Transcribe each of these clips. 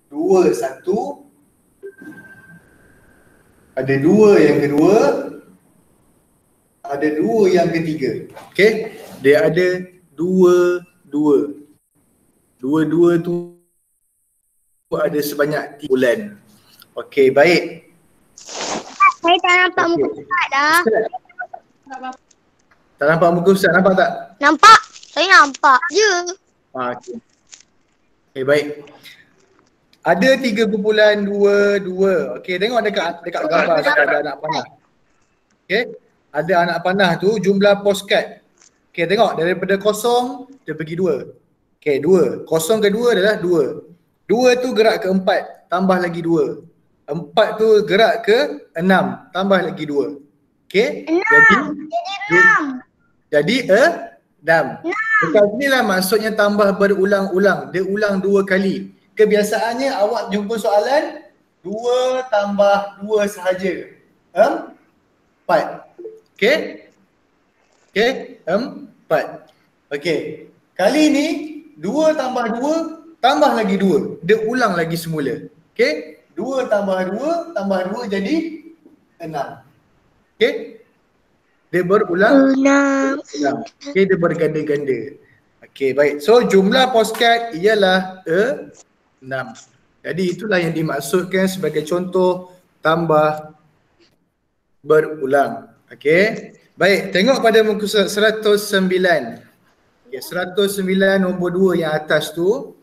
dua satu, ada dua yang kedua, ada dua yang ketiga. Okey, dia ada dua. Dua tu ada sebanyak 3 bulan. Okey, baik. Saya tak nampak muka Ustaz dah. Tak nampak muka Ustaz, nampak tak? Nampak? Saya nampak je. Okey. Okey, baik. Ada 3.22. Okey, tengok dekat gambar ada anak panah. Okey, ada anak panah tu jumlah postcard. Okey, tengok daripada kosong dia pergi 2. Okey, 2. Kosong ke 2 adalah 2. 2 tu gerak ke 4, tambah lagi 2. 4 tu gerak ke 6, tambah lagi 2. Okey? Jadi 6. Dekat sini lah maksudnya tambah berulang-ulang. Dia ulang 2 kali. Kebiasaannya awak jumpa soalan 2 tambah 2 sahaja. 4. Okey? Okey? 4. Okey. Kali ni 2 tambah 2 tambah lagi 2. Dia ulang lagi semula. Okey? 2 tambah 2 tambah 2 jadi 6. Okey? Dia berulang. 6. Okey, dia berganda-ganda. Okey, baik. So jumlah postcard ialah 6. Jadi itulah yang dimaksudkan sebagai contoh tambah berulang. Okey. Baik, tengok pada muka 109. Okay, 109 nombor 2 yang atas tu.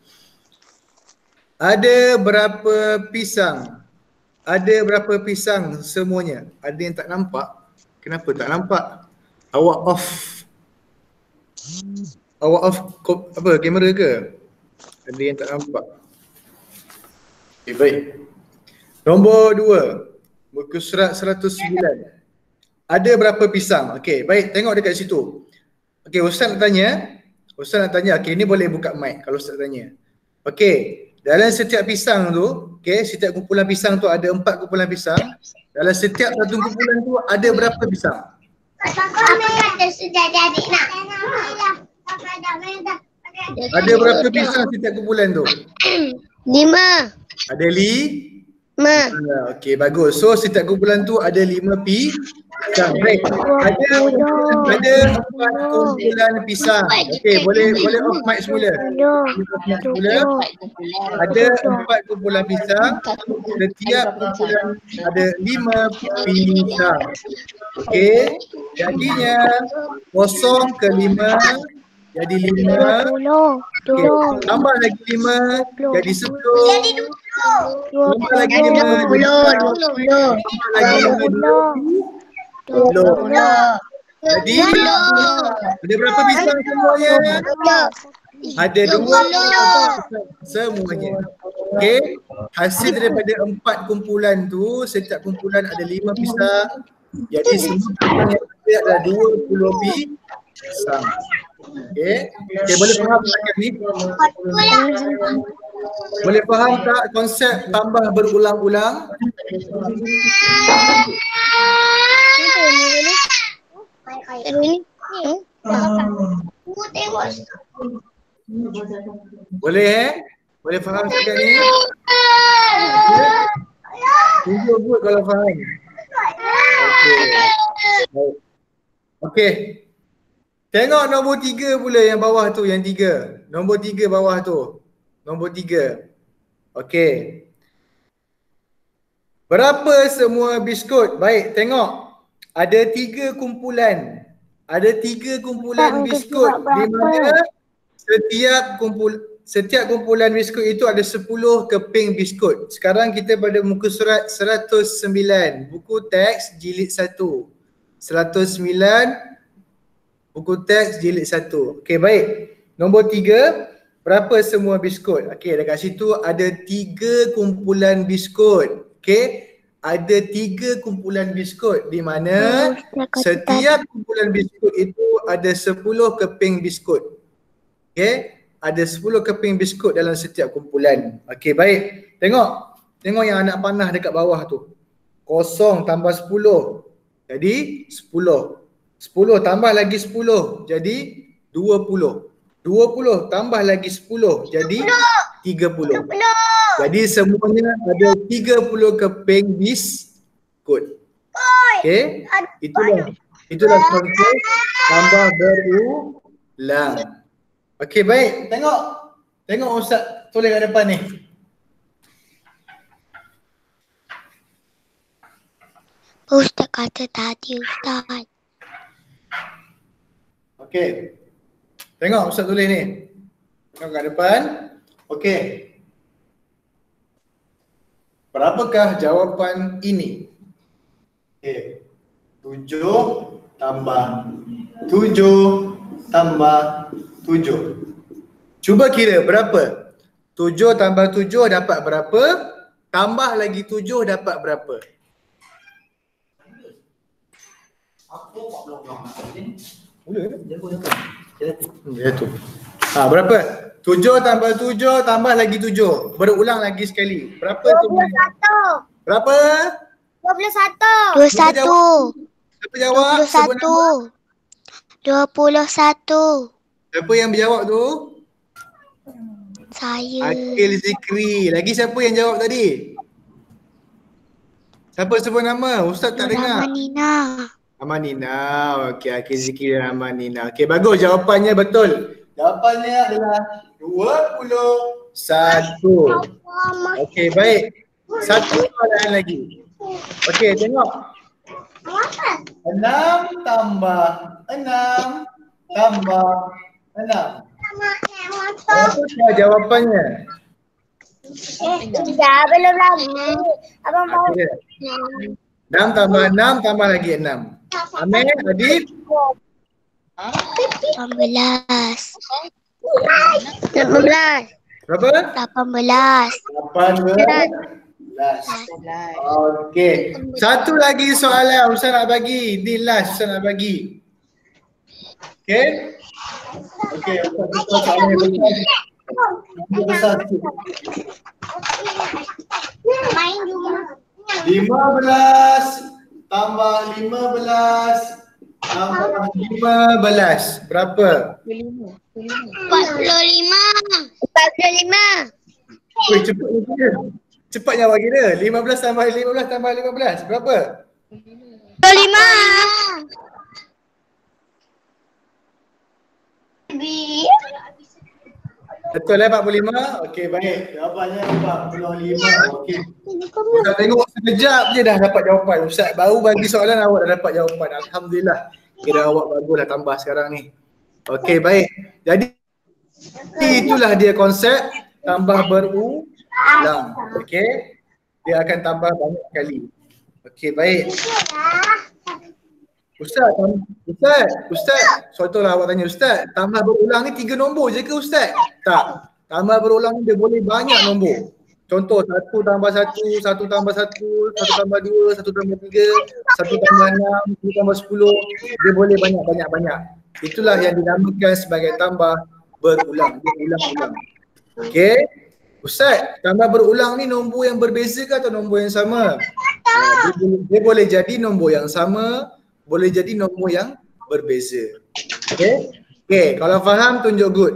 Ada berapa pisang? Ada berapa pisang semuanya? Ada yang tak nampak? Kenapa tak nampak? Awak off. Awak off apa kamera ke? Ada yang tak nampak. Okay, baik. Nombor 2. Muka surat 109. Ada berapa pisang? Okey, baik, tengok dekat situ. Okey, Ustaz nak tanya. Okey, ni boleh buka mic kalau Ustaz tanya. Okey, dalam setiap pisang tu, okey, setiap kumpulan pisang tu ada 4 kumpulan pisang. Dalam setiap satu kumpulan tu ada berapa pisang? Apa kata sudah jadi nak? Ada berapa pisang setiap kumpulan tu? 5. Ada 5. Okey, bagus. So setiap kumpulan tu ada 5 pisang. Baik. Ada 4 kumpulan pisang. Okey, boleh off mic semula. Ada 4 kumpulan pisang. Setiap kumpulan ada 5 pisang. Okey. Jadinya 0 ke 5 jadi 5. Okay. Tambah lagi 5 jadi 10. Tambah lagi 5 tambah lagi 5 Jadi ada berapa pisang semuanya? Ada 2 semuanya. Okey, hasil daripada 4 kumpulan tu, setiap kumpulan ada 5 pisang. Jadi semua pisang yang ada adalah 20 pisang. Okey, boleh faham tak ni? Boleh faham tak konsep tambah berulang-ulang? Boleh Boleh faham cakap ni? Tunjuk good kalau faham. Okey. Tengok nombor 3 pula yang bawah tu, yang 3. Nombor 3 bawah tu. Nombor 3. Okey. Berapa semua biskut? Baik, tengok. Ada 3 kumpulan. Ada 3 kumpulan biskut di mana setiap kumpulan biskut itu ada 10 keping biskut. Sekarang kita pada muka surat 109, buku teks jilid 1. 109 buku teks jilid 1. Okey, baik. Nombor 3, berapa semua biskut? Okey, dekat situ ada 3 kumpulan biskut. Okey, ada 3 kumpulan biskut di mana setiap kumpulan biskut itu ada 10 keping biskut. Okey, ada 10 keping biskut dalam setiap kumpulan. Okey, baik. Tengok. Tengok yang anak panah dekat bawah tu. 0 tambah 10 jadi 10. 10 tambah lagi 10 jadi 20. 20 tambah lagi 10 jadi 30. Jadi semuanya ada 30 keping biskut. Okey. Itulah konsep tambah berulang. Okey, baik. Tengok Ustaz tulis kat depan ni. Ustaz kata tadi Ustaz. Okey. Tengok Ustaz tulis ni. Tengok kat depan. Okey. Berapakah jawapan ini? Okey. 7 tambah 7 tambah 7. Cuba kira berapa? 7 tambah 7 dapat berapa? Tambah lagi 7 dapat berapa? Ya tu. Berapa? 7 tambah 7 tambah lagi 7. Berulang lagi sekali. Berapa tu? 21. Berapa? 21. Siapa jawab? 21. Siapa yang berjawab tu? Saya. Akil Zikri. Lagi siapa yang jawab tadi? Siapa sebut nama? Ustaz tak dengar. Ramanina. Amanina. Okey, Akil Zikri dan Amanina. Okey, bagus. Jawapannya betul. Jawapannya adalah 21. Okey, baik. Satu soalan lagi. Okey, tengok. 6 tambah 6 tambah 6. Berapa jawapannya? Belum lagi. Abang mau. 6 tambah 6 tambah lagi 6. Amir, Adib? 18. Berapa? 18. 18. Okey. Satu lagi soalan Ustaz nak bagi. Ni last Ustaz nak bagi. Okey? Okey, Ustaz soalan yang besar. Main rumah. 15 tambah 15 tambah 15. Berapa? 45. 45. Weh, cepat ni kira. Cepat jawab kira. 15 tambah 15 tambah 15. Berapa? 45. Betul 45? Okey, baik. Jawapannya 45. Okey. Ustaz tengok sekejap je dah dapat jawapan. Ustaz baru bagi soalan awak dah dapat jawapan. Alhamdulillah. Kira awak bagus dah tambah sekarang ni. Okey, baik. Jadi itulah dia konsep tambah berulang. Okey. Dia akan tambah banyak kali. Okey, baik. Ustaz, contohlah awak tanya Ustaz, tambah berulang ni 3 nombor je ke Ustaz? Tak. Tambah berulang ni dia boleh banyak nombor. Contoh 1 tambah 1, 1 tambah 1, 1 tambah 2, 1 tambah 3, 1 tambah 6, 1 tambah 10. Dia boleh banyak-banyak. Itulah yang dinamakan sebagai tambah berulang. Dia ulang-ulang. Okey. Ustaz, tambah berulang ni nombor yang berbeza ke atau nombor yang sama? Dia boleh jadi nombor yang sama, boleh jadi nombor yang berbeza. Okey, kalau faham tunjuk good.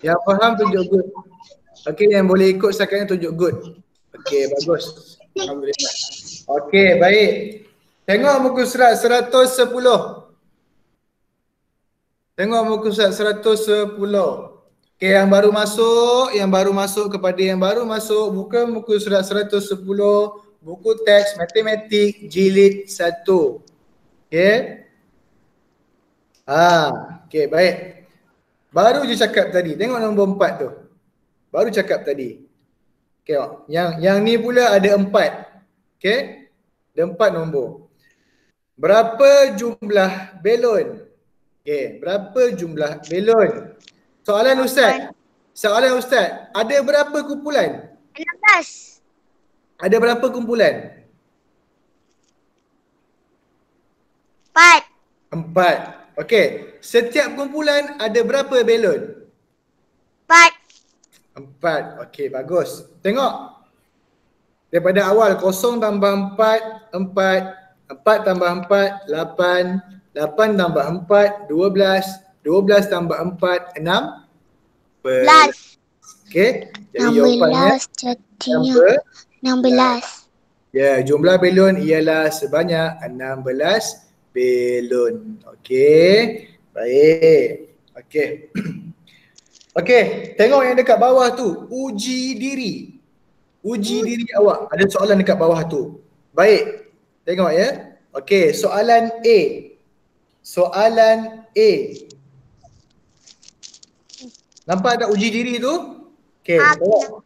Yang faham tunjuk good. Okey, yang boleh ikut setakat ni tunjuk good. Okey, bagus. Alhamdulillah. Okey, baik. Tengok muka surat 110. Tengok muka surat 110. Okey, yang baru masuk kepada yang baru masuk, buka muka surat 110, buku teks matematik jilid 1. Okey. Okey, baik. Baru je cakap tadi, tengok nombor 4 tu. Baru cakap tadi. Okey, yang ni pula ada 4. Okey. Ada 4 nombor. Berapa jumlah belon? Okey, berapa jumlah belon? Soalan Ustaz, ada berapa kumpulan? 16. Ada berapa kumpulan? 4. 4. Okey, setiap kumpulan ada berapa belon? 4. Okey, bagus. Tengok. Daripada awal 0 tambah 4, 4. 4 tambah 4, 8. 8 tambah 4, 12. 12 tambah 4, 6. Belas. Okey. Jadi jawapannya 16 jadinya 16. ya, jumlah belon ialah sebanyak 16 belon. Okey. Baik. Okey. Okey, tengok yang dekat bawah tu, uji diri. Uji diri awak. Ada soalan dekat bawah tu. Baik. Tengok ya. Okey, soalan A. Soalan A. Nampak tak uji diri tu? Okey, tengok.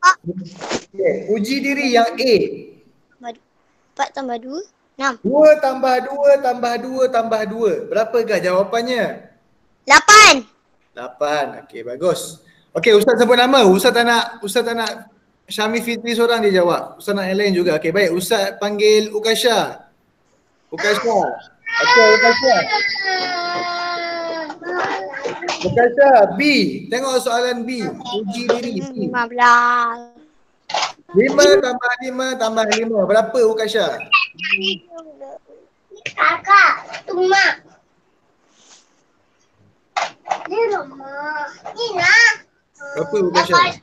Okay. Uji diri yang A. 4 tambah 2, 6. 2 tambah 2 tambah 2 tambah 2. Berapakah jawapannya? 8. 8. Okey, bagus. Okey, Ustaz sebut nama. Ustaz tak nak Syami Fitri seorang dia jawab. Ustaz nak yang lain juga. Okey, baik. Ustaz panggil Ukasha. Ukasha. Okey, Ukasha. Ukasha, B. Tengok soalan B. Uji diri B. 15. 5 tambah 5 tambah 5. Berapa Ukasha? Kakak, tu mak. Ni rumah. Ni nak. Berapa Ukasha?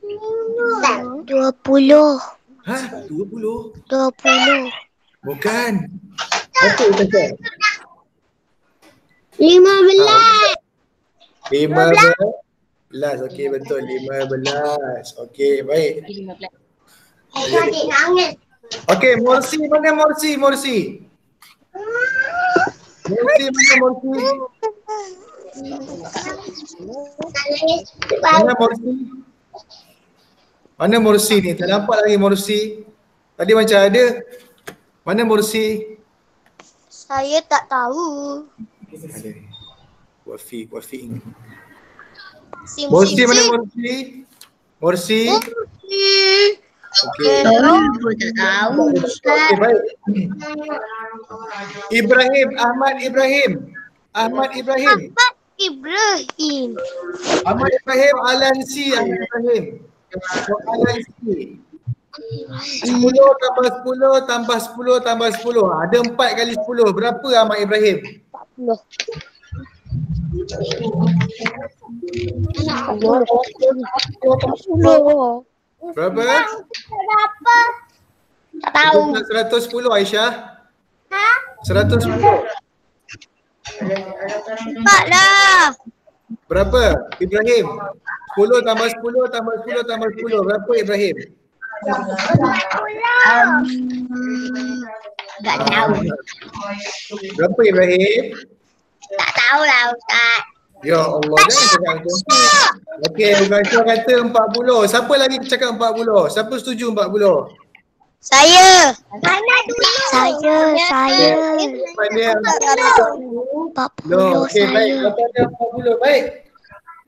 20. Ha? 20? 20. Bukan. Berapa Ukasha? 15. 15. Okey, betul. 15. Okey, baik. Adik nangis. Okey, Morsi. Mana Morsi? Morsi. Morsi, mana Morsi? Mana Morsi? Mana Morsi ni? Tak nampak lagi Morsi. Tadi macam ada. Mana Morsi? Saya tak tahu. Ada. Wafi. Sim, Morsi, sim, mana sim. Morsi? Morsi. Okey. Aku tak tahu. Okey, baik. Ibrahim, Ahmad Ibrahim. Ahmad Ibrahim. Ibrahim. Ahmad Ibrahim, Alan C. Ahmad Ibrahim. Soalan C. 10 tambah 10 tambah 10 tambah 10. Ada 4 kali 10. Berapa Ahmad Ibrahim? 40. Berapa? Berapa? Tak tahu. 110 Aisyah. Ha? 110. 4 lah. Berapa? Ibrahim. 10 tambah 10 tambah 10 tambah 10. Berapa Ibrahim? Tak tahu. Berapa Ibrahim? Tak tahu lah Ustaz. Ya Allah, jangan cakap macam tu. Okey, Ukasha kata 40. Siapa lagi cakap 40? Siapa setuju 40? Saya. Mana dulu? Saya. Jawapan dia 40 okey, baik. saya. Jawapan dia 40. Baik.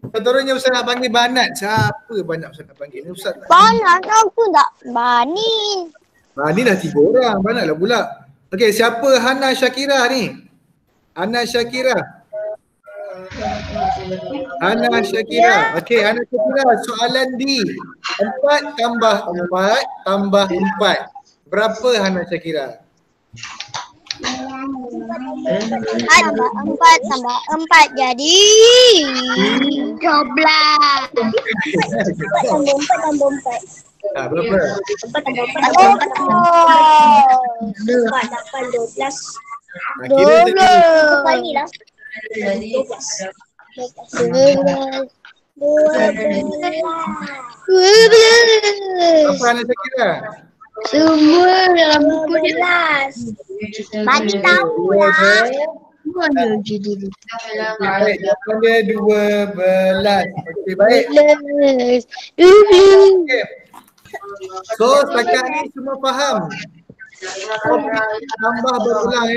Seterusnya Ustaz nak panggil Banat. Siapa Banat Ustaz nak panggil? Ni Ustaz tak. Banat aku tak Bani. Ni dah 3 orang. Banat lah pula. Okey, siapa Hana Syakira ni? Hana Syakira. Hana Syakira. Okey, Hana Syakira. Soalan D. 4 tambah 4 tambah 4. Berapa Hana Syakira? 4 tambah 4 jadi 12. 4 tambah 4. Berapa? 4 tambah 4 12. Kira Kali lah. 12. apa Hana Syakira? Semua dalam buku 12. Bagi tahu lah. Baik, jawapan dia 12. Okey, baik. 12. Okay. So setakat ni semua faham? Tambah berulang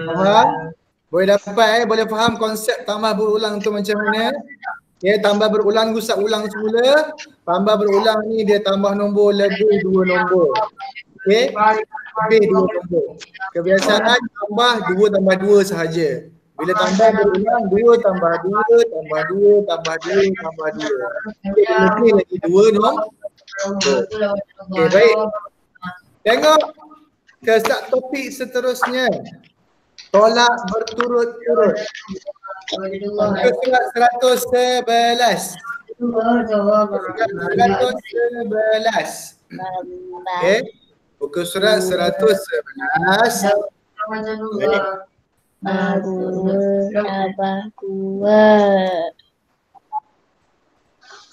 faham? Boleh dapat boleh faham konsep tambah berulang tu macam mana? Tambah berulang gusap ulang semula. Tambah berulang ni dia tambah nombor lebih 2 nombor. Okey? Lebih 2 nombor. Kebiasaan tambah 2 tambah 2 sahaja. Bila tambah berulang 2 tambah 2 tambah 2 tambah 2 tambah 2. Lebih lagi 2 nombor. Okey, baik. Tengok ke topik seterusnya. tolak berturut-turut. Muka surat 111. 111. Okey. Muka surat 111.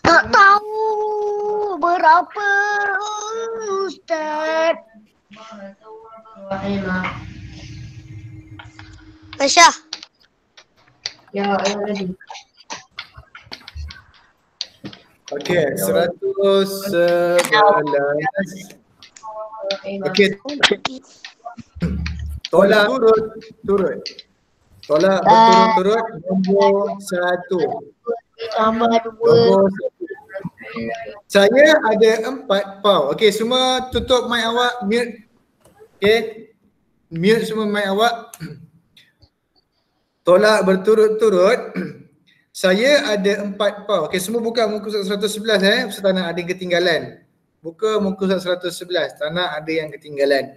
Tak tahu berapa Ustaz. Masya. Okey, 111. Okey, tolak turut-turut. Tolak berturut-turut nombor 1. Tambah 2. Nombor 1. Saya ada 4 pau. Okey, semua tutup mic awak, mute. Okey. Mute semua mic awak. Tolak berturut-turut. Saya ada 4 pau. Okey, semua buka muka surat 111 Ustaz tak nak ada yang ketinggalan. Buka muka surat 111. Tak nak ada yang ketinggalan.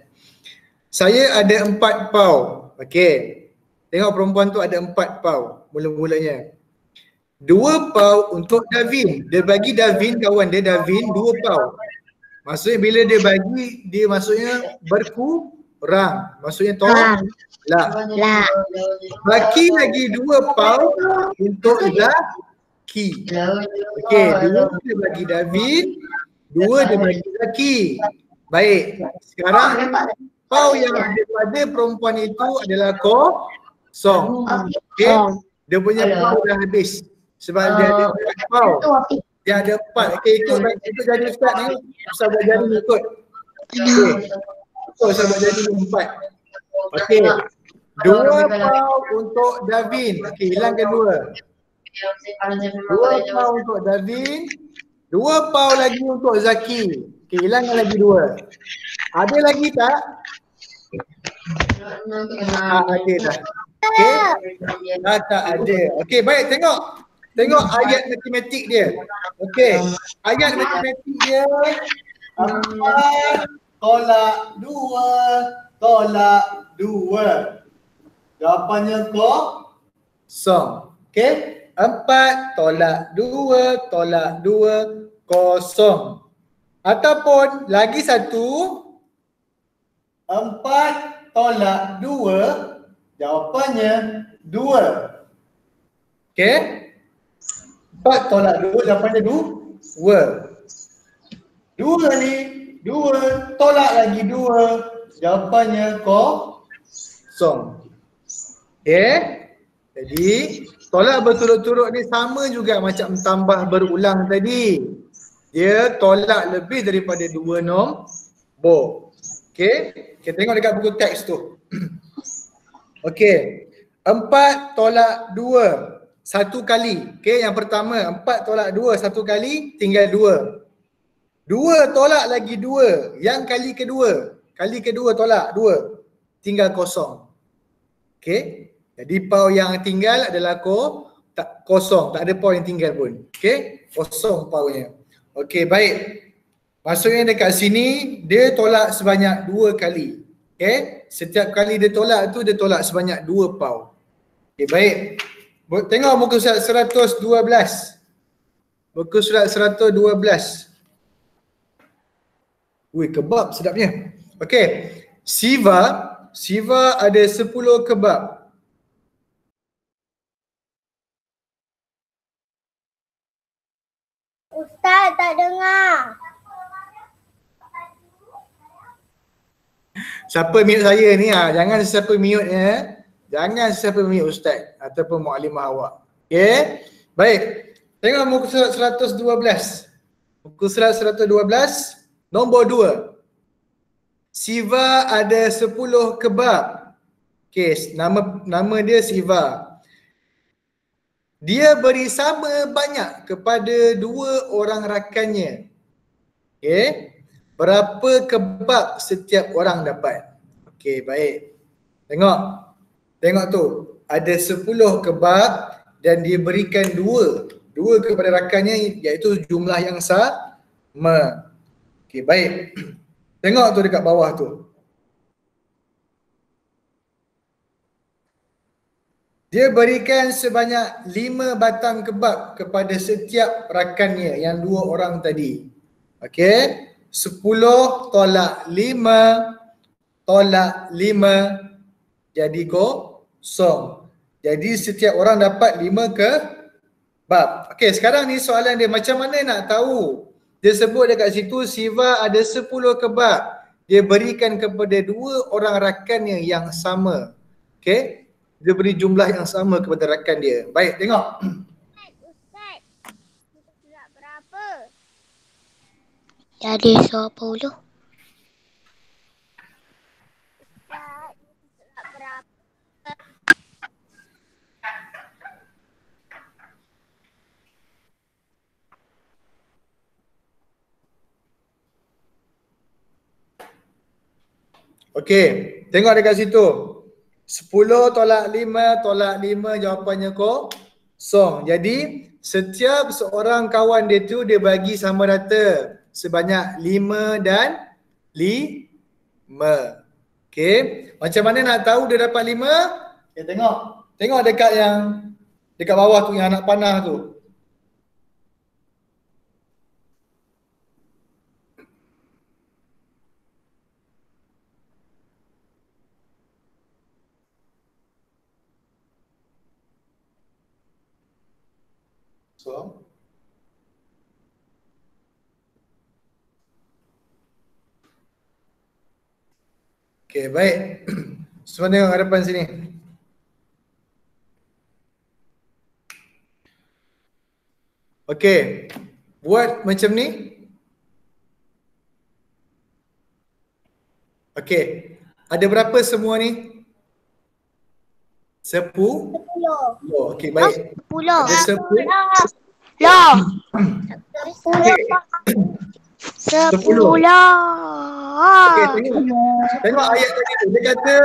Saya ada 4 pau. Okey. Tengok perempuan tu ada 4 pau mula-mulanya. 2 pau untuk Davin. Dia bagi Davin, kawan dia Davin 2 pau. Maksudnya bila dia bagi, dia maksudnya berkurang. Maksudnya tolak. Lah. Baki lagi 2 pau untuk Zaki. Okey, 2 dia bagi Davin, 2 dia bagi Zaki. Baik. Sekarang pau yang ada pada perempuan itu adalah kosong. Okey. Dia punya pau dah habis. Sebab dia ada 4 pau. Dia ada 4. Okey, ikut jadi Ustaz ni. Ustaz buat jadi ikut. Okey. Ustaz buat jadi 4. Okey. 2 pau untuk Davin. Okey, hilangkan 2. 2 pau untuk Davin. 2 pau lagi untuk Zaki. Okey, hilangkan lagi 2. Ada lagi tak? Ada dah. Okey. Tak ada. Okey, baik, tengok. Tengok ayat matematik dia. Okey. Ayat matematik dia 4 tolak 2 tolak 2. Jawapannya kosong. Okey. 4 tolak 2 tolak 2 kosong. Ataupun lagi satu 4 tolak 2 jawapannya 2. Okey. 4 tolak 2 jawapannya 2. 2 ni 2 tolak lagi 2 jawapannya kosong. Okey. Jadi tolak berturut-turut ni sama juga macam tambah berulang tadi. Dia tolak lebih daripada 2 nombor. Okey. Kita tengok dekat buku teks tu. Okey. 4 tolak 2 1 kali. Okey, yang pertama 4 tolak 2 1 kali tinggal 2. 2 tolak lagi 2. Yang kali kedua. Kali kedua tolak 2. Tinggal kosong. Okey. Jadi pau yang tinggal adalah kosong. Tak ada pau yang tinggal pun. Okey. Kosong paunya. Okey, baik. Maksudnya dekat sini dia tolak sebanyak 2 kali. Okey. Setiap kali dia tolak tu dia tolak sebanyak 2 pau. Okey, baik. Tengok muka surat 112. Muka surat 112. Ui, kebab sedapnya. Okey. Siva ada 10 kebab. Ustaz tak dengar. Siapa mute saya ni jangan siapa mute ya. Jangan siapa mute ustaz ataupun mukadimah awak. Okey. Baik. Tengok muka surat 112. Muka surat 112 nombor 2. Siva ada 10 kebab. Okey, nama dia Siva. Dia beri sama banyak kepada 2 orang rakannya. Okey. Berapa kebab setiap orang dapat? Okey, baik. Tengok tu. Ada 10 kebab dan dia berikan 2 kepada rakannya iaitu jumlah yang sama. Okey, baik. Tengok tu dekat bawah tu. Dia berikan sebanyak 5 batang kebab kepada setiap rakannya yang 2 orang tadi. Okey, 10 tolak 5 tolak 5 jadi kosong. Jadi setiap orang dapat 5 kebab. Okey, sekarang ni soalan dia macam mana nak tahu? Dia sebut dekat situ Siva ada 10 kebab. Dia berikan kepada 2 orang rakannya yang sama. Okey, dia beri jumlah yang sama kepada rakan dia. Baik, tengok. Ustaz, surat berapa? Jadi 10. Ustaz, surat berapa? Okey, tengok dekat situ. 10 tolak 5 tolak 5 jawapannya kosong. Jadi setiap seorang kawan dia tu dia bagi sama rata sebanyak 5 dan 5. Okey, macam mana nak tahu dia dapat 5? Okay, tengok. Tengok dekat bawah tu yang anak panah tu. So, okey, baik. Semua tengok hadapan sini. Okey, buat macam ni. Okey, ada berapa semua ni? 10. 10. Okey, baik. 10. Ada 10. Lah. Okey. 10. Okey, tengok ayat tadi tu. Dia kata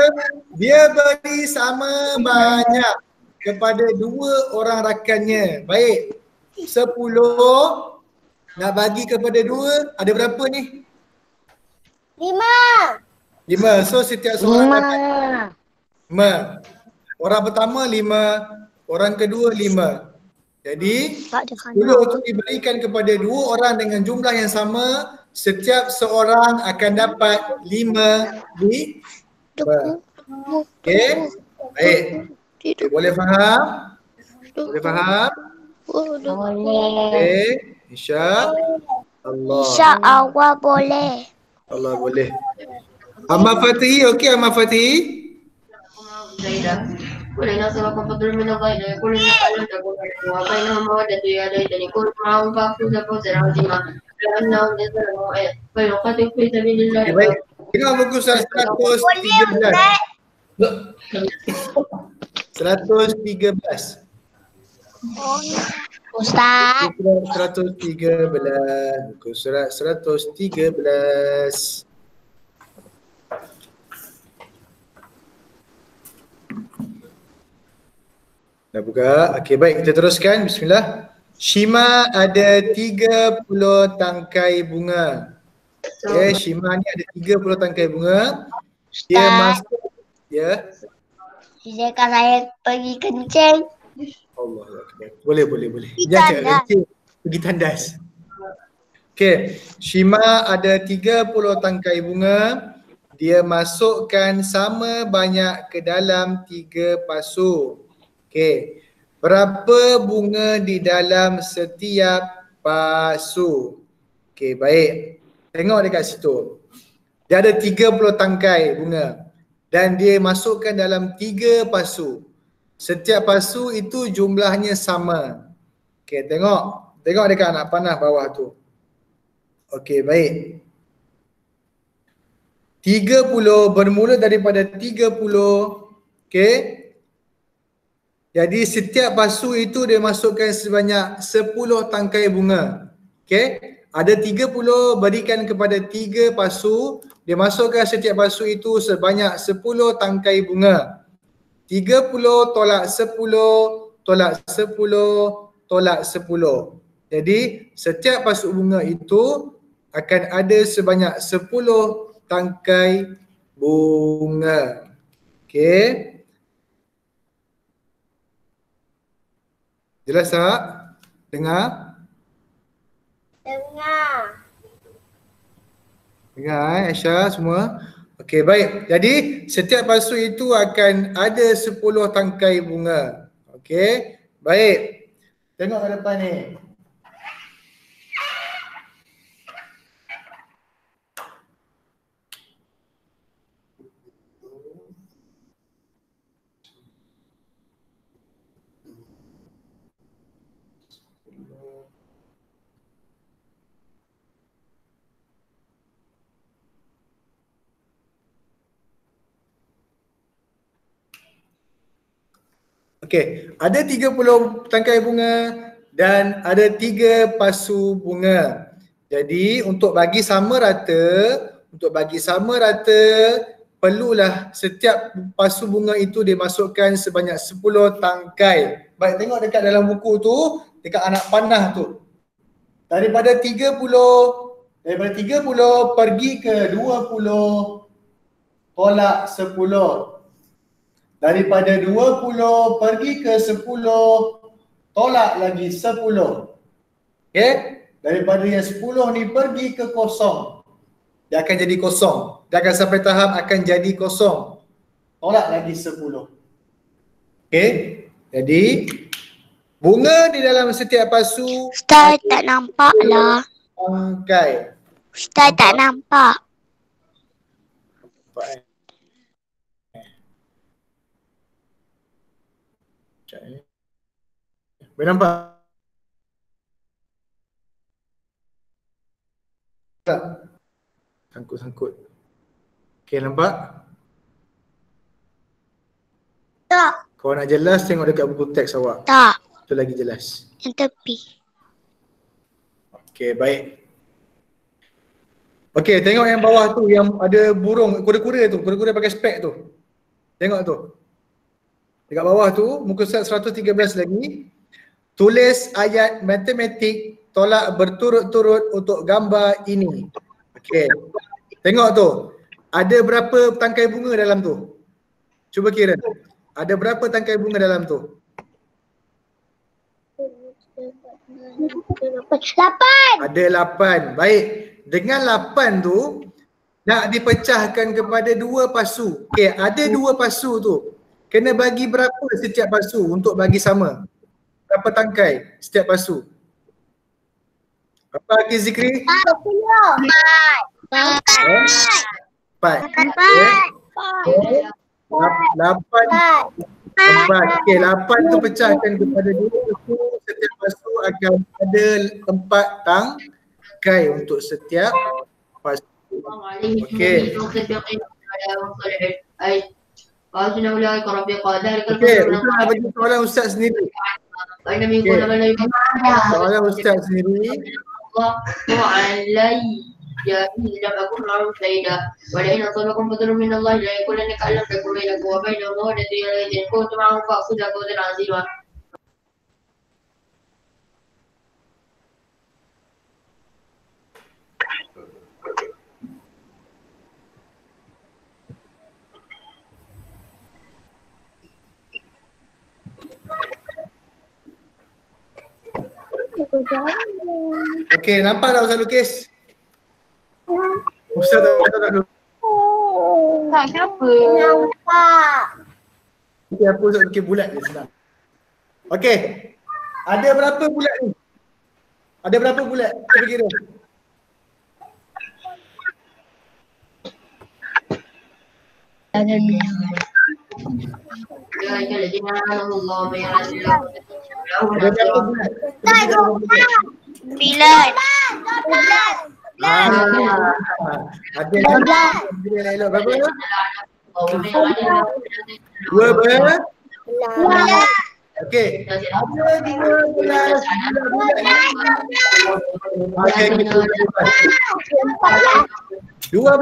dia beri sama banyak kepada 2 orang rakannya. Baik. 10 nak bagi kepada 2, ada berapa ni? 5. 5. So setiap seorang dapat 5. Orang pertama 5, orang kedua 5. Jadi 10 itu diberikan kepada 2 orang dengan jumlah yang sama. Setiap seorang akan dapat 5 di. Okey. Baik. Okay, boleh faham? Boleh faham? Boleh. Okey. Insya Allah. InsyaAllah boleh. Allah boleh. Ahmad Fatihi, okey Ahmad Fatihi? كل الناس وقفت من الغير كل الناس لم تكن وبينهم مودة يا ليتني كنت معهم فأفوز فوزا عظيما لأنهم ظلموا فيقاتل في سبيل الله. Baik. Tengok buku surat 113. 113. Ustaz. Surat 113. Buku surat 113. Dah buka. Okey, baik, kita teruskan. Bismillah. Shima ada 30 tangkai bunga. Okay, Shima ni ada 30 tangkai bunga. Dia Ustaz. masuk. Ya. Izinkan saya pergi kencing. Allah Akbar. Boleh. Pergi Jangan cakap tandas. kencing. Pergi tandas. Okey, Shima ada 30 tangkai bunga. Dia masukkan sama banyak ke dalam 3 pasu. Okey. Berapa bunga di dalam setiap pasu? Okey, baik. Tengok dekat situ. Dia ada 30 tangkai bunga dan dia masukkan dalam 3 pasu. Setiap pasu itu jumlahnya sama. Okey, tengok. Tengok dekat anak panah bawah tu. Okey, baik. 30 bermula daripada 30. Okey. Jadi setiap pasu itu dia masukkan sebanyak 10 tangkai bunga. Okey. Ada 30 berikan kepada 3 pasu. Dia masukkan setiap pasu itu sebanyak 10 tangkai bunga. 30 tolak 10 tolak 10 tolak 10. Jadi setiap pasu bunga itu akan ada sebanyak 10 tangkai bunga. Okey. Jelas tak? Dengar? Dengar. Dengar Aisyah semua? Okey, baik. Jadi setiap pasu itu akan ada 10 tangkai bunga. Okey, baik. Tengok ke depan ni. Okey, ada 30 tangkai bunga dan ada 3 pasu bunga. Jadi untuk bagi sama rata, perlulah setiap pasu bunga itu dimasukkan sebanyak 10 tangkai. Baik, tengok dekat dalam buku tu, dekat anak panah tu. Daripada 30 pergi ke 20 tolak 10. Daripada 20 pergi ke 10 tolak lagi 10. Okey? Daripada yang 10 ni pergi ke kosong. Dia akan jadi kosong. Dia akan sampai tahap akan jadi kosong. Tolak lagi 10. Okey? Jadi bunga di dalam setiap pasu Ustaz tak nampak lah. tangkai. Ustaz tak nampak. Boleh nampak? Tak? Sangkut-sangkut. Okey, nampak? Tak. Kalau nak jelas tengok dekat buku teks awak. Tak. Itu lagi jelas. Yang tepi. Okey, baik. Okey, tengok yang bawah tu yang ada burung, kuda-kuda tu, kuda-kuda pakai spek tu. Tengok tu. Dekat bawah tu, muka surat 113 lagi. Tulis ayat matematik tolak berturut-turut untuk gambar ini. Okey. Tengok tu. Ada berapa tangkai bunga dalam tu? Cuba kira. Ada berapa tangkai bunga dalam tu? 8. Ada 8. Baik. Dengan 8 tu nak dipecahkan kepada 2 pasu. Okey, ada 2 pasu tu. Kena bagi berapa setiap pasu untuk bagi sama? Berapa tangkai setiap pasu? Apa Hafiz Zikri? 4. 8. Okey, 8 tu pecahkan kepada 2 pasu. Setiap pasu akan ada 4 tangkai untuk setiap pasu. Okey. Okey, Ustaz bagi soalan Ustaz sendiri. Soalan Ustaz sendiri. لم أكن معهم شهيدا ولئن أصابكم فضل من الله لا يقولن كأن لم تكن بينكم وبينه مودة إن كنتم معهم فأخذوا فوزا عظيما. Okey, nampak tak Ustaz lukis? Ustaz tak lukis. Tak, kenapa? Nampak. Okey, apa Ustaz lukis bulat je senang. Okey. Ada berapa bulat ni? Ada berapa bulat? Cuba kira. Ya ayyuhallazina amanu Allah may ya'lamu Ada berapa bulat? Cuba kira berapa bulat? 9. Ada berapa? Dua ber? Okey. Ada 12 bulat. Okey, kita 12.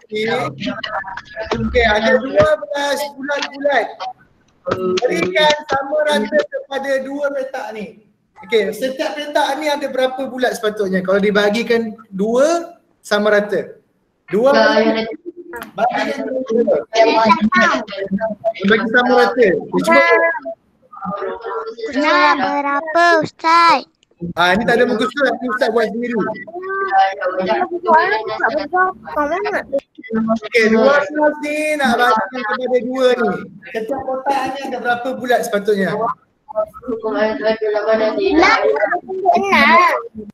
Okey. Okey, ada 12 bulat-bulat. Berikan sama rata kepada 2 petak ni. Okey, setiap petak ni ada berapa bulat sepatutnya? Kalau dibahagikan 2 sama rata. 2 Bagi yang dua. Bagi sama rata. Cuba. Enam berapa Ustaz? Ni tak ada muka surat. Ni Ustaz buat sendiri. Okey, 12 ni nak bagi kepada 2 ni. Setiap kotak ni ada berapa bulat sepatutnya?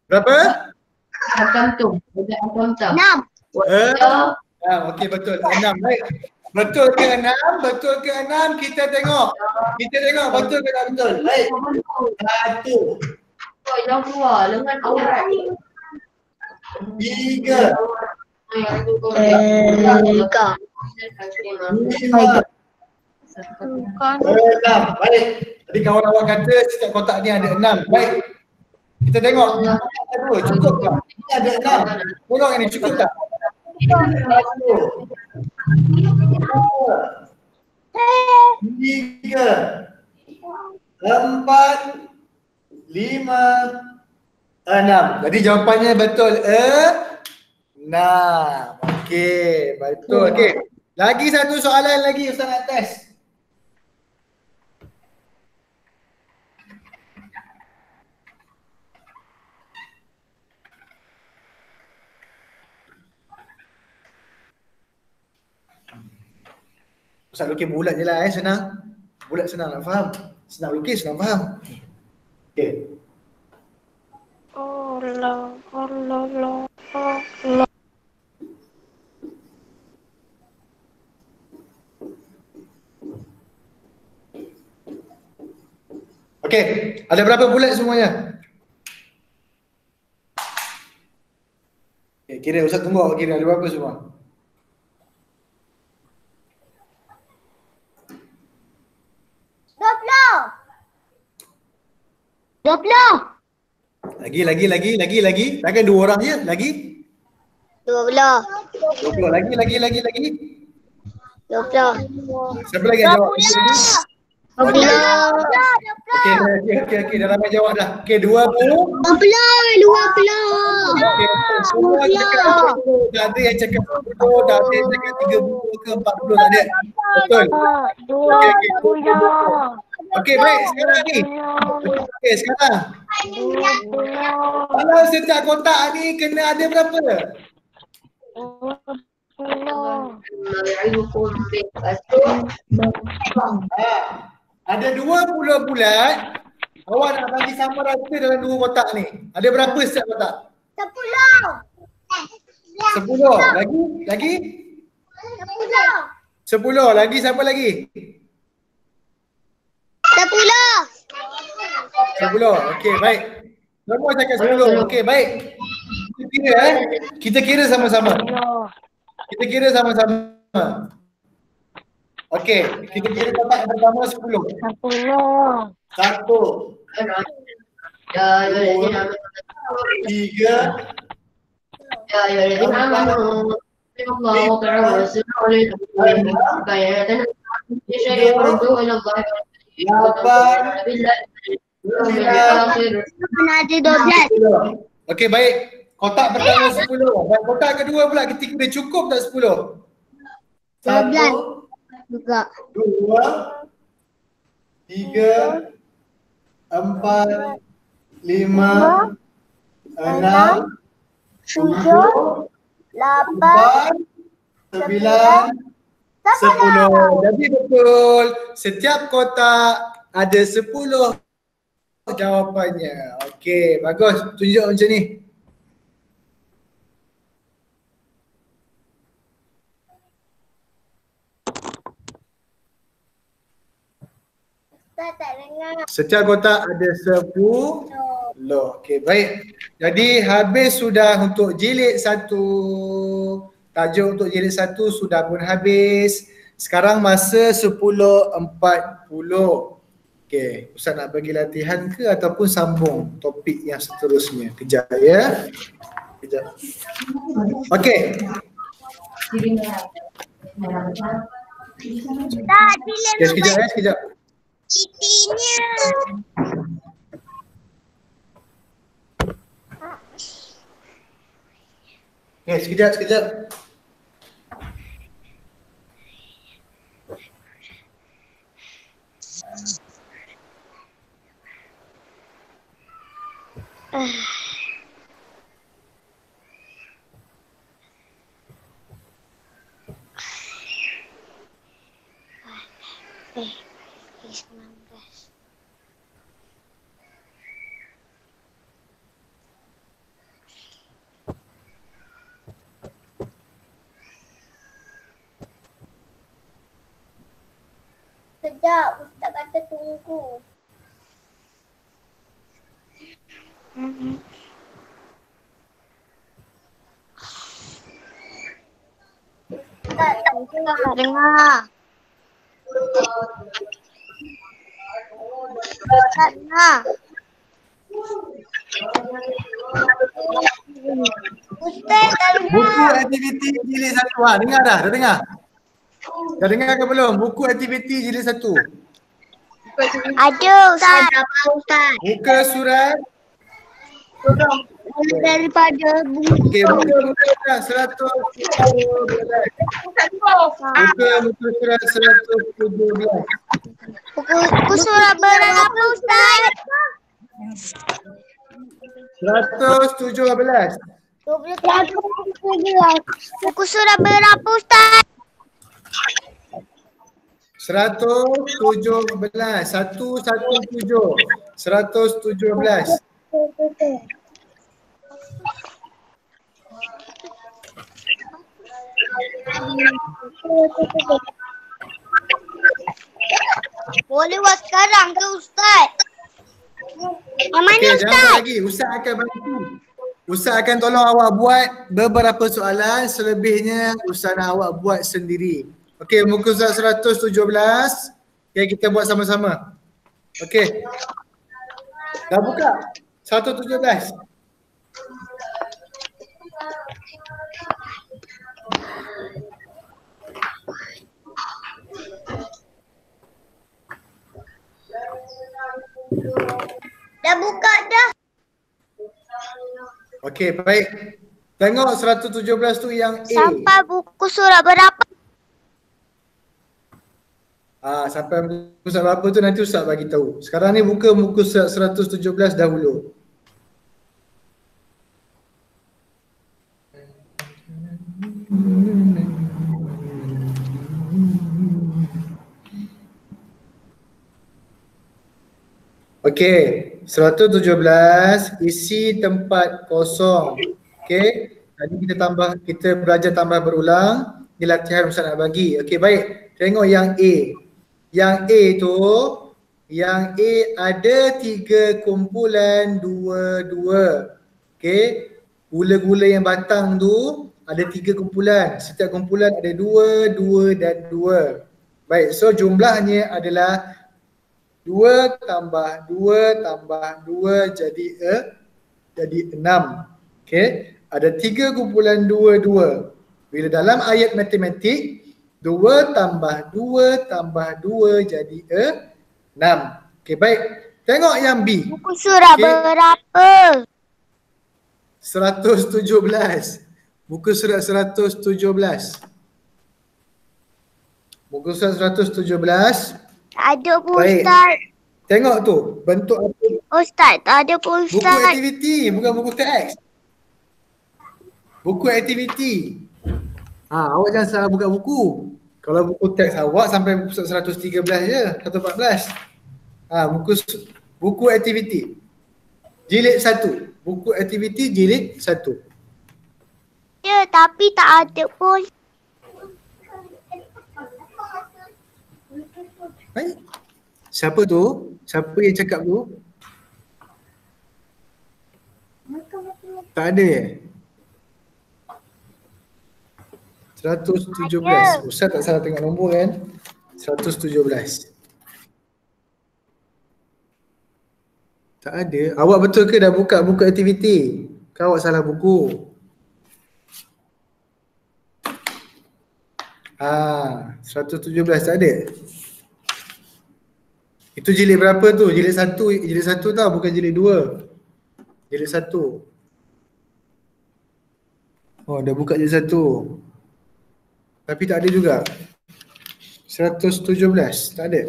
Berapa? Enam. Okey, betul. 6. Baik. Betul ke 6? Betul ke 6? Kita tengok. Kita tengok betul ke tak betul. Baik. 1. Yang keluar lengan aurat. 3. 5. 6. Baik. Tadi kawan awak kata setiap kotak ni ada 6. Baik. Kita tengok. Cukup tak? Ini ada 6. Tolong ini cukup tak? 1. 3. 4. 5. 6. Jadi jawapannya betul 6. Okey, betul. Okey. Lagi satu soalan lagi Ustaz nak test. Ustaz lukis bulat je lah senang. Bulat senang nak faham. Senang lukis, senang faham. Okey. Allah. Okey, ada berapa bulat semuanya? Okay, kira Ustaz tunggu awak kira ada berapa semua? Dua puluh. Lagi. Takkan 2 orang je? Lagi? 20. 20. Lagi. 20. Siapa lagi yang jawab? 20. Okey, dah ramai jawab dah. Okey, 20. 20. Okey, semua cakap 20. Tak ada yang cakap 10, tak ada yang cakap 30 ke 40, tak ada. Betul. Okey, baik. Sekarang ni. Okey, sekarang. Kalau setiap kotak ni kena ada berapa? Ada 20 bulat. Awak nak bagi sama rata dalam 2 kotak ni. Ada berapa setiap kotak? 10. Lagi? 10. Lagi siapa lagi? 10. Okey, baik. Semua cakap 10. Okey, baik. Kita kira sama-sama. Okey, kita kira kotak yang pertama 10. 1. 3. Okey, baik. Kotak pertama 10. Dan kotak kedua pula kita kira cukup tak 10? 1, Juga. 2, 3, 4, 5, 6, 7, 8, 9, 10. Jadi betul. Setiap kotak ada 10 jawapannya. Okey, bagus. Tunjuk macam ni. Setiap kotak ada 10. Okey, baik. Jadi habis sudah untuk jilid 1. Tajuk untuk jilid 1 sudah pun habis. Sekarang masa 10.40. Okey, Ustaz nak bagi latihan ke ataupun sambung topik yang seterusnya? Kejap ya. Kejap. Okey. Sekejap. Citinya. Sekejap. Sekejap, Ustaz kata tunggu. Ustaz, tak dengar. Tak dengar. Ustaz, tak Buku dengar. aktiviti jilid 1. Dengar dah? Dah dengar? Dah dengar ke belum? Buku aktiviti jilid 1. Ada Ustaz. Apa Ustaz? Buka surat. Daripada buku. Okey, buka surat 117. Buka surat 117. Buku surat berapa Ustaz? 117. 12. Buku surat berapa Ustaz? 117. 117. 117. Boleh buat sekarang ke Ustaz? Yang mana Okey, jangan Ustaz? buat lagi. Ustaz akan bantu. Ustaz akan tolong awak buat beberapa soalan. Selebihnya Ustaz nak awak buat sendiri. Okey, muka surat 117. Okey, kita buat sama-sama. Okey. Dah buka? 117. Dah buka dah. Okey, baik. Tengok 117 tu yang A. Sampai buku surat berapa? Sampai muka surat berapa tu nanti Ustaz bagi tahu. Sekarang ni buka muka surat 117 dahulu. Okey, 117 isi tempat kosong. Okey, tadi kita belajar tambah berulang. Ni latihan Ustaz nak bagi. Okey, baik. Tengok yang A. Yang A tu, yang A ada 3 kumpulan 2. Okey, gula-gula yang batang tu ada 3 kumpulan. Setiap kumpulan ada 2, 2 dan 2. Baik, so jumlahnya adalah 2 tambah 2 tambah 2 jadi 6. Okey, ada 3 kumpulan 2. Bila dalam ayat matematik 2 tambah 2 tambah 2 jadi 6. Okey, baik. Tengok yang B. Buku surat berapa? 117. Muka surat 117. Muka surat 117. Tak ada pun Baik. Ustaz. Tengok tu, bentuk apa? Ustaz, tak ada pun Buku Ustaz. aktiviti, bukan buku teks. Buku aktiviti. Awak jangan salah buka buku. Kalau buku teks awak sampai buku 113 je, 114. Buku aktiviti. Jilid 1. Buku aktiviti jilid 1. Ya, tapi tak ada pun. Baik. Siapa tu? Siapa yang cakap tu? Tak ada eh? 117. Ustaz tak salah tengok nombor kan? 117. Tak ada. Awak betul ke dah buka buku aktiviti? Ke awak salah buku? 117 tak ada. Itu jilid berapa tu? Jilid 1 tau, bukan jilid 2. Jilid 1. Oh, dah buka jilid 1. Tapi tak ada juga. 117 tak ada.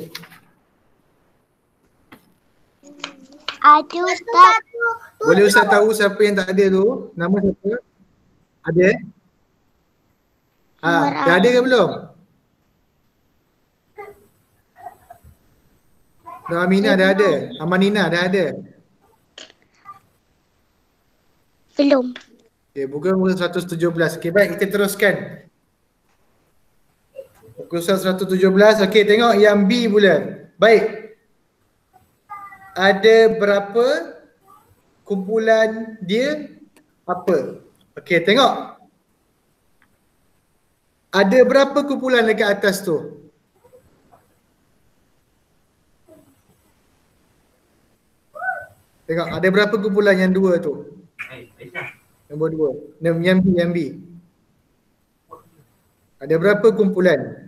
Ada Ustaz. Boleh Ustaz tahu siapa yang tak ada tu? Nama siapa? Ada? Dah ada ke belum? Nur Aminah dah ada. Amanina dah ada. Belum. Okay, bukan muka 117. Okay, baik kita teruskan. Muka 117. Okay, tengok yang B pula. Baik. Ada berapa kumpulan dia apa? Okay, tengok. Ada berapa kumpulan dekat atas tu? Tengok, ada berapa kumpulan yang dua tu? Nombor dua. Yang B. Ada berapa kumpulan?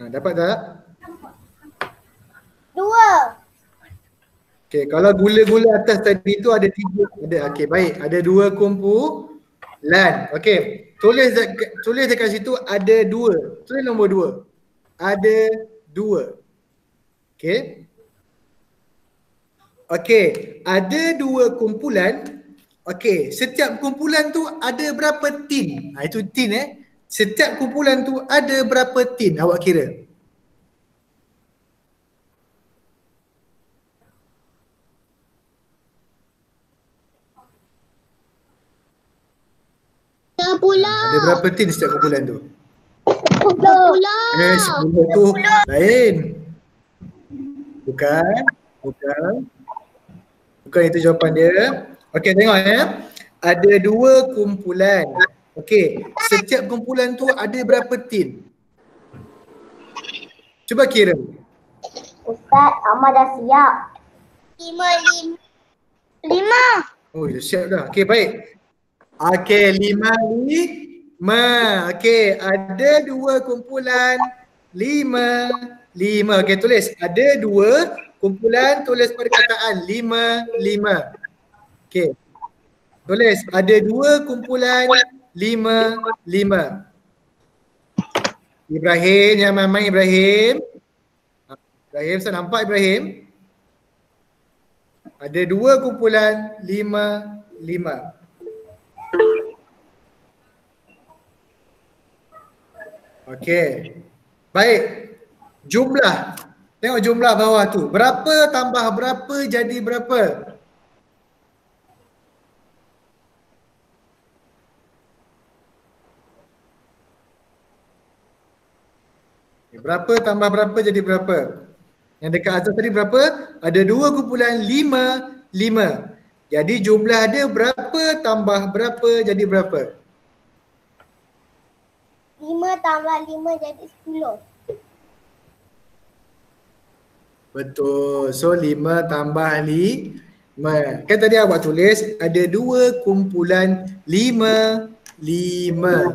Dapat tak? 2. Okey, kalau gula-gula atas tadi tu ada 3. Okey, baik. Ada 2 kumpulan. Okey. Tulis dekat situ ada 2. Tulis nombor 2. Ada 2. Okey. Okey, ada 2 kumpulan. Okey, setiap kumpulan tu ada berapa tin? Itu tin Setiap kumpulan tu ada berapa tin? Awak kira. Ada berapa tin setiap kumpulan tu? 10. 10 tu lain. Bukan itu jawapan dia. Okey, tengok Ada 2 kumpulan. Okey, setiap kumpulan tu ada berapa tin? Cuba kira. Ustaz, Amal dah siap. 5. Oh, dah siap dah. Okey, baik. Okey, 5. Okey, ada 2 kumpulan 5. Okey, tulis. Ada 2 kumpulan, tulis perkataan 5. Okey. Tulis. Ada 2 kumpulan 5. Ibrahim, yang main Ibrahim. Ibrahim, saya nampak Ibrahim. Ada 2 kumpulan 5. Okey. Baik. Jumlah. Tengok jumlah bawah tu. Berapa tambah berapa jadi berapa? Berapa tambah berapa jadi berapa? Yang dekat atas tadi berapa? Ada 2 kumpulan 5. Jadi jumlah dia berapa tambah berapa jadi berapa? 5 tambah 5 jadi 10. Betul. So 5 tambah 5. Kan tadi awak tulis ada 2 kumpulan 5.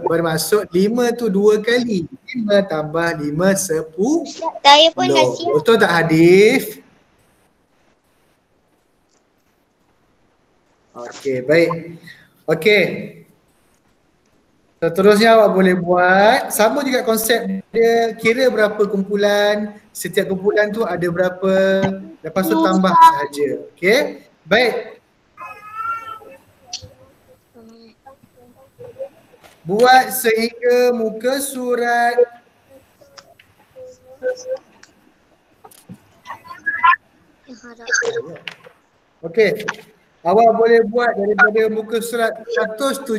Bermaksud 5 tu 2 kali. 5 tambah 5 10. Saya pun dah siap. Betul tak Hadif? Okey, baik. Okey. Seterusnya awak boleh buat sama juga konsep dia, kira berapa kumpulan, setiap kumpulan tu ada berapa, lepas tu tambah sahaja. Okey. Baik. Buat sehingga muka surat okey. Awak boleh buat daripada muka surat 117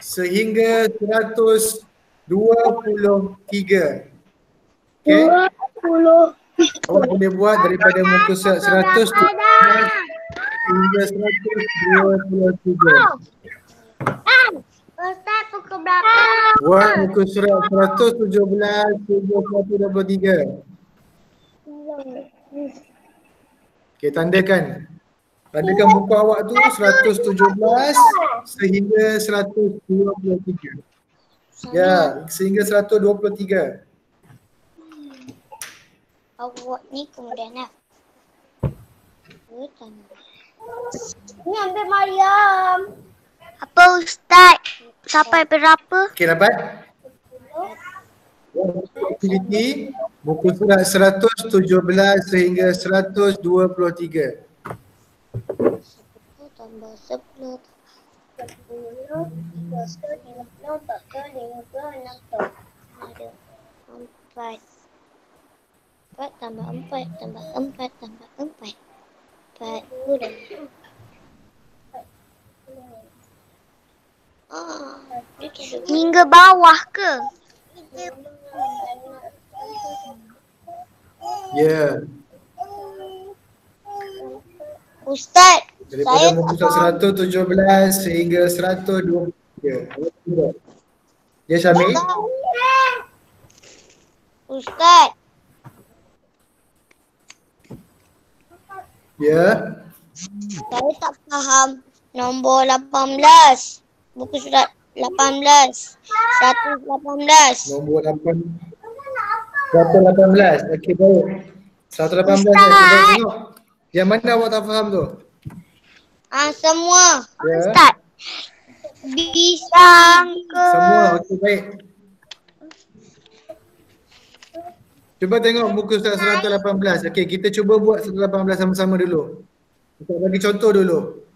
sehingga 123. Okey. Awak boleh buat daripada muka surat 117 hingga 123. Ustaz, pukul berapa? Buat muka surat 117 hingga 123. Okey, tandakan. Tandakan buku awak tu 117 sehingga 123. Ya, sehingga 123. Awak ni kemudian nak. Ni ambil Mariam. Apa Ustaz? Sampai berapa? Okey, dapat? aktiviti muka surat 117 sehingga 123. 10 tambah 10 10 20 30 40 ada 4 4 tambah 4 tambah 4 tambah 4 40. Hingga bawah ke? Ya. Ustaz, Daripada saya muka tak surat faham. 117 sehingga 123. Ya Syamil? Ustaz, Ya. saya tak faham nombor 18. Buku surat 18. 118. Nombor 8. 118. Okey, baik. 118 Ustaz. okey, baik, tengok. Yang mana awak tak faham tu? Semua. Ya. Ustaz. Bisa ke? Semua, okey, baik. Cuba tengok muka surat 118. Okey, kita cuba buat 118 sama-sama dulu. Ustaz bagi contoh dulu.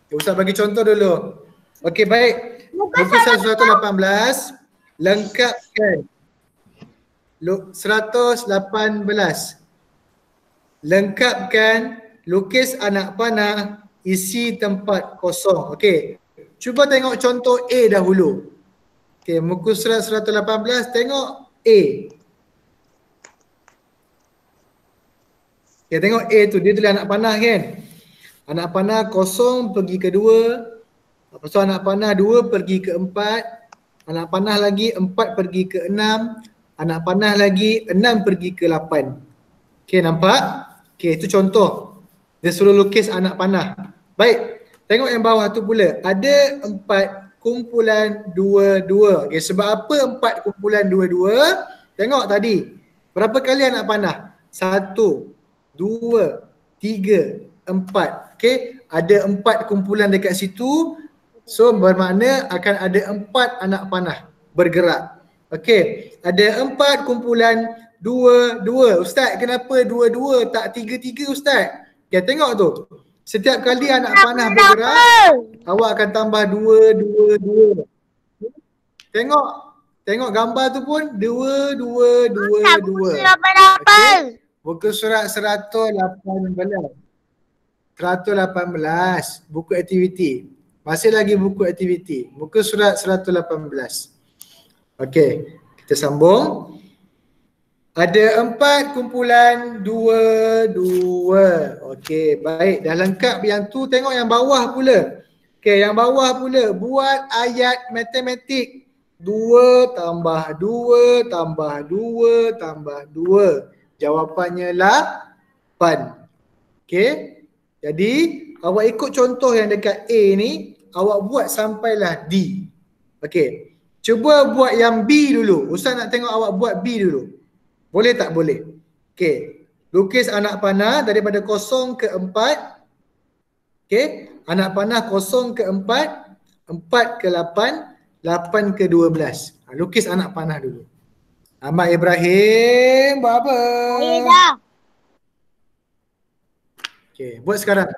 Ustaz bagi contoh dulu. Okey, baik. Muka surat 118 lengkapkan 118. Lengkapkan lukis anak panah isi tempat kosong. Okey. Cuba tengok contoh A dahulu. Okey, muka surat 118 tengok A. Okay, tengok A tu, dia tulis anak panah kan. Anak panah kosong pergi ke 2. Lepas tu anak panah 2 pergi ke 4. Anak panah lagi 4 pergi ke 6. Anak panah lagi 6 pergi ke 8. Okay, nampak? Okay, itu contoh. Dia suruh lukis anak panah. Baik, tengok yang bawah tu pula. Ada 4 kumpulan 2-2. Okay, sebab apa 4 kumpulan 2-2? Tengok tadi. Berapa kali anak panah? 1, 2, 3, 4. Okay, ada 4 kumpulan dekat situ. So bermakna akan ada 4 anak panah bergerak. Okay, ada 4 kumpulan 2-2. Ustaz, kenapa 2-2 tak 3-3 Ustaz? Okay, tengok tu. Setiap kali anak panah bergerak, awak akan tambah 2-2-2. Tengok gambar tu pun 2-2-2-2. Okay. Buku surat 118. 118. Buku aktiviti. Masih lagi buku aktiviti. Muka surat 118. Okey, kita sambung. Ada 4 kumpulan 2-2. Okey, baik. Dah lengkap yang tu, tengok yang bawah pula. Okey, yang bawah pula. Buat ayat matematik. 2 tambah 2 tambah 2 tambah 2. Jawapannya 8. Okey. Jadi awak ikut contoh yang dekat A ni, awak buat sampailah D. Okey. Cuba buat yang B dulu. Ustaz nak tengok awak buat B dulu. Boleh tak? Boleh. Okey. Lukis anak panah daripada 0 ke 4. Okey. Anak panah 0 ke 4, 4 ke 8, 8 ke 12. Lukis anak panah dulu. Ahmad Ibrahim, buat apa? Saya dah. Okey, buat sekarang.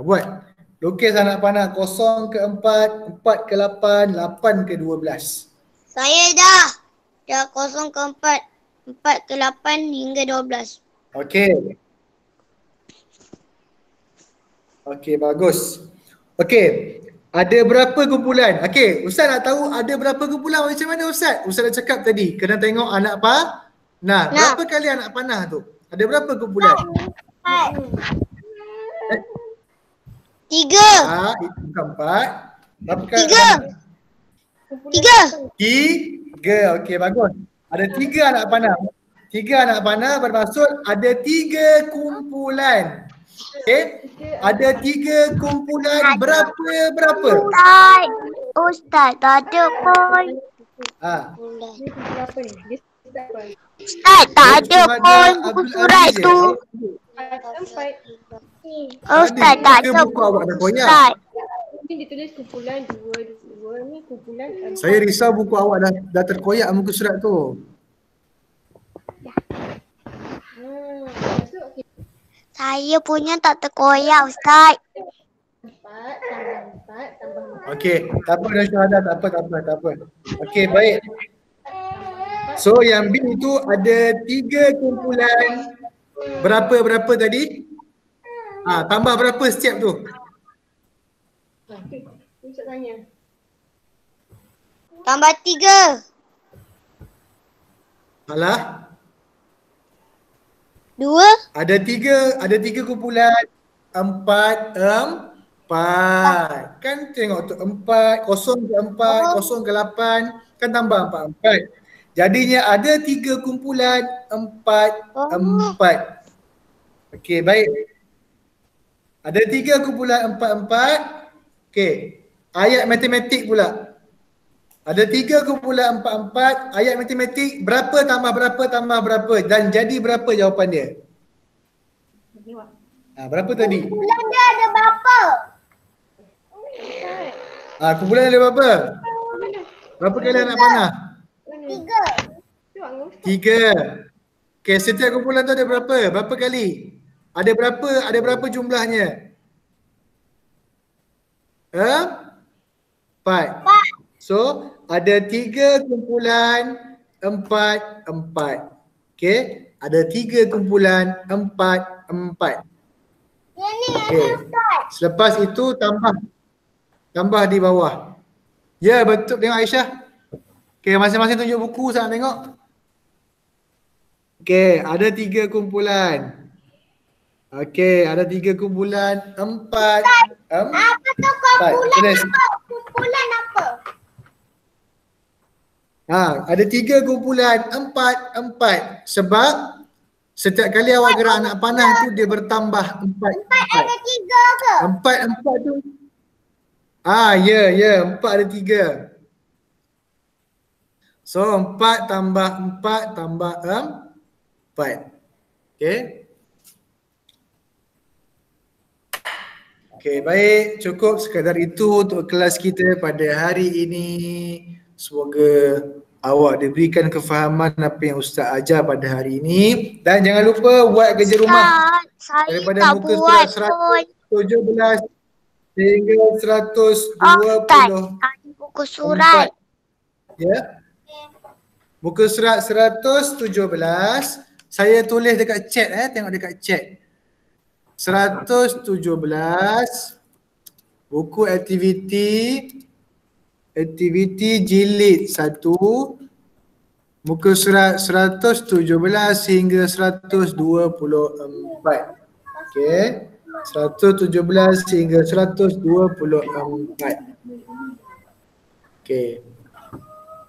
Buat. Lukis anak panah 0 ke 4, 4 ke 8, 8 ke 12. Saya dah. Dah 0 ke 4, 4 ke 8 hingga 12. Okey. Okey, bagus. Okey. Ada berapa kumpulan? Okey, Ustaz nak tahu ada berapa kumpulan macam mana Ustaz? Ustaz dah cakap tadi, kena tengok anak panah. Nah, berapa kali anak panah tu? Ada berapa kumpulan? 3. Itu bukan 4. Berapa kali? 3. 3. Okey, bagus. Ada 3 anak panah. 3 anak panah bermaksud ada 3 kumpulan. Okey, ada 3 kumpulan berapa? Ustaz, tak ada pun. Ha. Ustaz, tak ada pun buku surat tu. Ustaz, tak ada buku awak dah koyak. Ustaz. Mungkin ditulis kumpulan 2-2 ni kumpulan 4. Saya risau buku awak dah terkoyak muka surat tu. Masuk okey. Saya punya tak terkoyak Ustaz. 4 tambah 4 tambah 4. Okey, tak apa dah Syahada, tak apa. Okey, baik. So yang B itu ada 3 kumpulan berapa tadi? Tambah berapa setiap tu? Ustaz tanya. Tambah 3. Salah. 2. Ada tiga kumpulan 4 Kan tengok tu 4, 0 ke 4, 0 ke 8 kan tambah 4. Jadinya ada 3 kumpulan 4. Okey, baik. Ada 3 kumpulan 4. Okey. Ayat matematik pula. Ada 3 kumpulan 4. Ayat matematik berapa tambah berapa dan jadi berapa jawapan dia? Berapa tadi? Kumpulan dia ada berapa? Kumpulan ada berapa? Berapa kali anak panah? 3. Okey, setiap kumpulan tu ada berapa? Berapa kali? Ada berapa jumlahnya? 4. So, ada 3 kumpulan 4. Okey, ada 3 kumpulan 4. Okey. Selepas itu tambah di bawah. Ya, betul, tengok Aisyah. Okey, masing-masing tunjuk buku saya nak tengok. Okey, ada 3 kumpulan. Okey, ada 3 kumpulan 4. Apa tu kumpulan apa? Kumpulan apa? Ada 3 kumpulan 4. Sebab setiap kali awak gerak anak panah tu dia bertambah 4. 4 ada 3 ke? 4 tu. Ya, 4 ada 3. So 4 tambah 4 tambah 4. Okey. Okey, baik. Cukup sekadar itu untuk kelas kita pada hari ini. Semoga awak diberikan kefahaman apa yang Ustaz ajar pada hari ini. Dan jangan lupa buat kerja rumah Saya daripada tak muka buat surat pun. 117 sehingga 120. Ada buku surat. Ya. Muka surat 117 saya tulis dekat chat tengok dekat chat. 117 buku aktiviti jilid 1 muka surat 117 hingga 124. Okey. 117 hingga 124. Okey.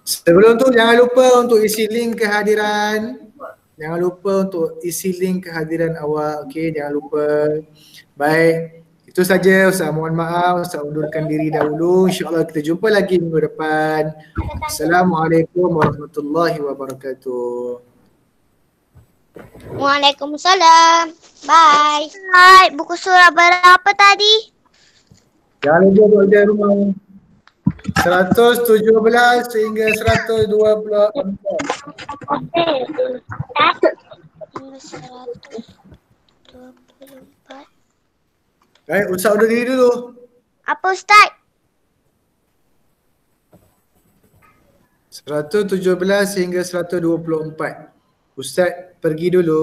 Sebelum tu jangan lupa untuk isi link kehadiran. Jangan lupa untuk isi link kehadiran awak. Okey, jangan lupa. Baik. Itu saja. Ustaz mohon maaf. Ustaz undurkan diri dahulu. InsyaAllah kita jumpa lagi minggu depan. Assalamualaikum warahmatullahi wabarakatuh. Waalaikumsalam. Bye. Hai, buku surat berapa tadi? Jangan lupa buat kerja rumah. 117 hingga 124. Hingga 124. Baik, Ustaz undur diri dulu. Apa Ustaz? 117 hingga 124. Ustaz pergi dulu.